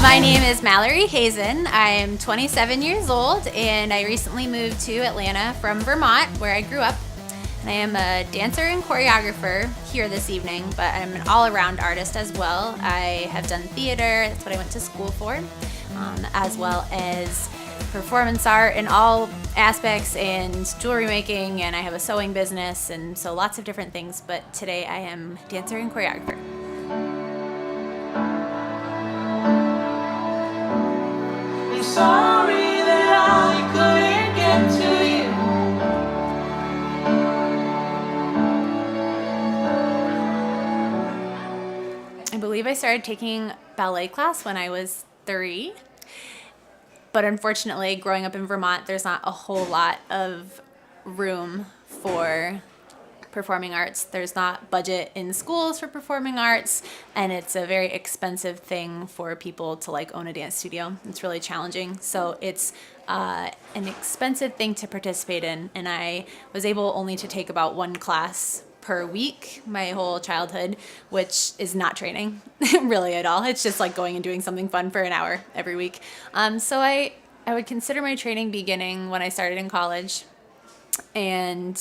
My name is Mallory Hazen. I am 27 years old and I recently moved to Atlanta from Vermont, where I grew up. And I am a dancer and choreographer here this evening, but I'm an all-around artist as well. I have done theater, that's what I went to school for, as well as performance art in all aspects and jewelry making, and I have a sewing business, and so lots of different things, but today I am dancer and choreographer. I'm sorry that I couldn't get to you. I believe I started taking ballet class when I was 3. But unfortunately, growing up in Vermont, there's not a whole lot of room for performing arts. There's not budget in schools for performing arts, and it's a very expensive thing for people to own a dance studio. It's really challenging. So it's an expensive thing to participate in, and I was able only to take about one class per week my whole childhood, which is not training really at all. It's just like going and doing something fun for an hour every week. So I would consider my training beginning when I started in college, and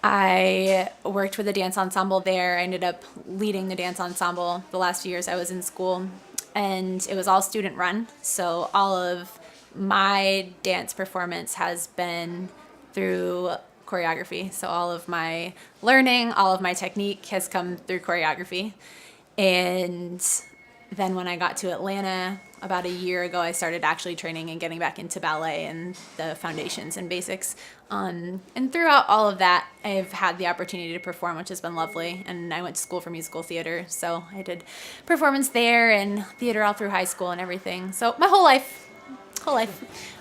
I worked with a dance ensemble there. I ended up leading the dance ensemble the last few years I was in school, and it was all student run. So all of my dance performance has been through choreography. So all of my learning, all of my technique has come through choreography. And then when I got to Atlanta about a year ago, I started actually training and getting back into ballet and the foundations and basics. And throughout all of that, I've had the opportunity to perform, which has been lovely. And I went to school for musical theater, so I did performance there and theater all through high school and everything. So my whole life.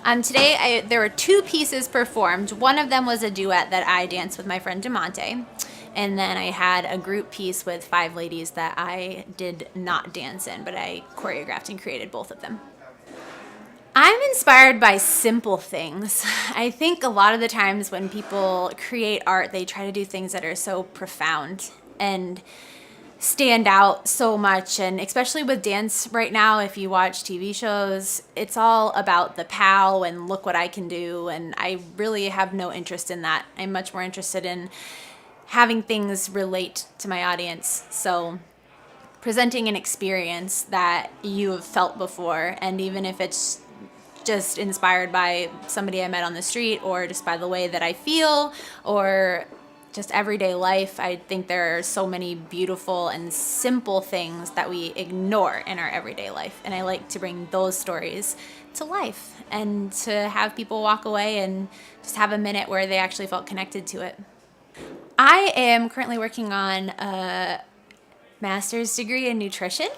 Today, there were 2 pieces performed. One of them was a duet that I danced with my friend DeMonte. And then I had a group piece with 5 ladies that I did not dance in, but I choreographed and created both of them. I'm inspired by simple things. I think a lot of the times when people create art, they try to do things that are so profound and stand out so much. And especially with dance right now, if you watch TV shows, it's all about the pow and look what I can do. And I really have no interest in that. I'm much more interested in having things relate to my audience. So presenting an experience that you have felt before, and even if it's just inspired by somebody I met on the street or just by the way that I feel or just everyday life, I think there are so many beautiful and simple things that we ignore in our everyday life. And I like to bring those stories to life and to have people walk away and just have a minute where they actually felt connected to it. I am currently working on a master's degree in nutrition.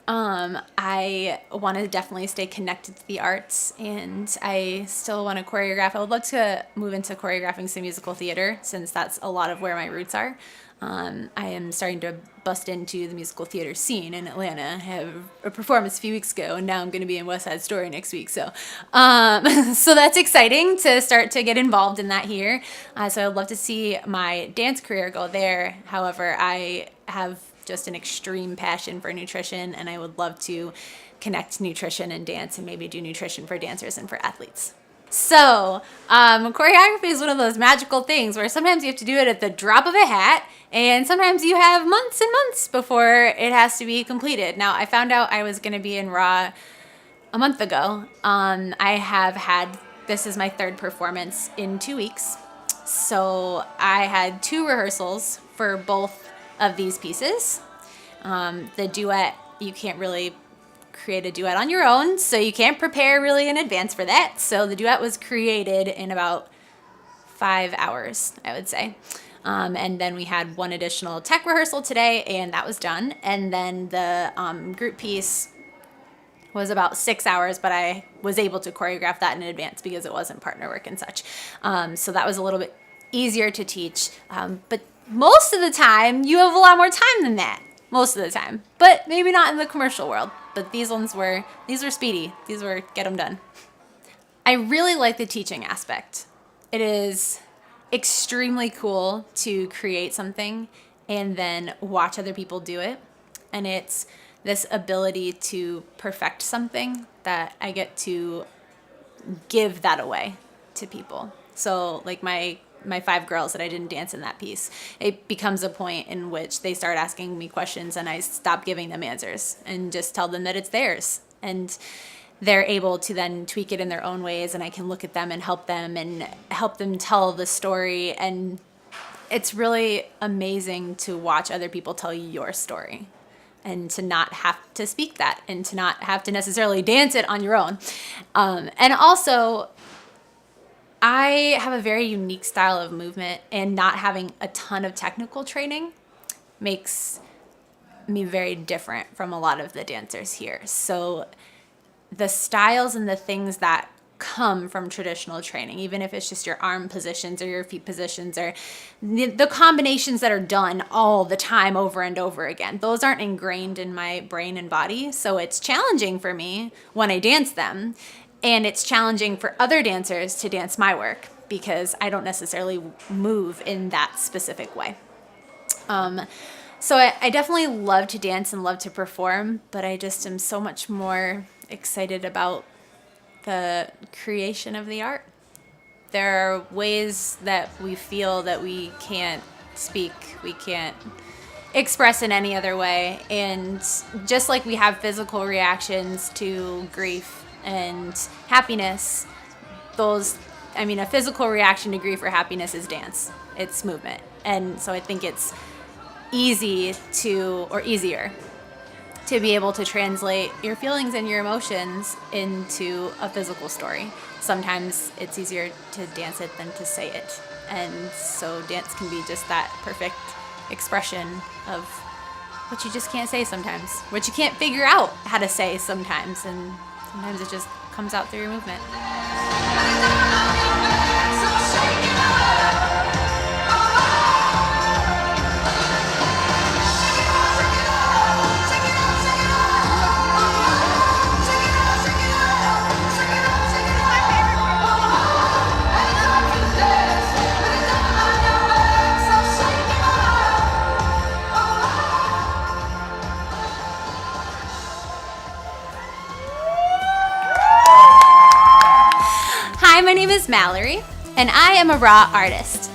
I want to definitely stay connected to the arts, and I still want to choreograph. I would love to move into choreographing some musical theater, since that's a lot of where my roots are. I am starting to bust into the musical theater scene in Atlanta. I have a performance a few weeks ago, and now I'm going to be in West Side Story next week. So that's exciting to start to get involved in that here. So I'd love to see my dance career go there. However, I have just an extreme passion for nutrition, and I would love to connect nutrition and dance and maybe do nutrition for dancers and for athletes. So choreography is one of those magical things where sometimes you have to do it at the drop of a hat, and sometimes you have months and months before it has to be completed. Now, I found out I was going to be in Raw a month ago. This is my 3rd performance in 2 weeks. So I had 2 rehearsals for both of these pieces. The duet, you can't really create a duet on your own, so you can't prepare really in advance for that. So the duet was created in about 5 hours, I would say. And then we had 1 additional tech rehearsal today, and that was done. And then the group piece was about 6 hours, but I was able to choreograph that in advance because it wasn't partner work and such. So that was a little bit easier to teach. But most of the time, you have a lot more time than that. Most of the time. But maybe not in the commercial world. But these were speedy. These were get them done. I really like the teaching aspect. It is extremely cool to create something and then watch other people do it. And it's this ability to perfect something that I get to give that away to people. So like my 5 girls that I didn't dance in that piece, it becomes a point in which they start asking me questions and I stop giving them answers and just tell them that it's theirs. And they're able to then tweak it in their own ways, and I can look at them and help them tell the story. And it's really amazing to watch other people tell your story and to not have to speak that and to not have to necessarily dance it on your own. And also, I have a very unique style of movement, and not having a ton of technical training makes me very different from a lot of the dancers here. So the styles and the things that come from traditional training, even if it's just your arm positions or your feet positions or the combinations that are done all the time over and over again, those aren't ingrained in my brain and body. So it's challenging for me when I dance them, and it's challenging for other dancers to dance my work because I don't necessarily move in that specific way. So I definitely love to dance and love to perform, but I just am so much more excited about the creation of the art. There are ways that we feel that we can't speak, we can't express in any other way. And just like we have physical reactions to grief and happiness, a physical reaction to grief or happiness is dance. It's movement. And so I think it's easier to be able to translate your feelings and your emotions into a physical story. Sometimes it's easier to dance it than to say it. And so dance can be just that perfect expression of what you just can't say sometimes, what you can't figure out how to say sometimes, and sometimes it just comes out through your movement. Hi, my name is Mallory, and I am a raw artist.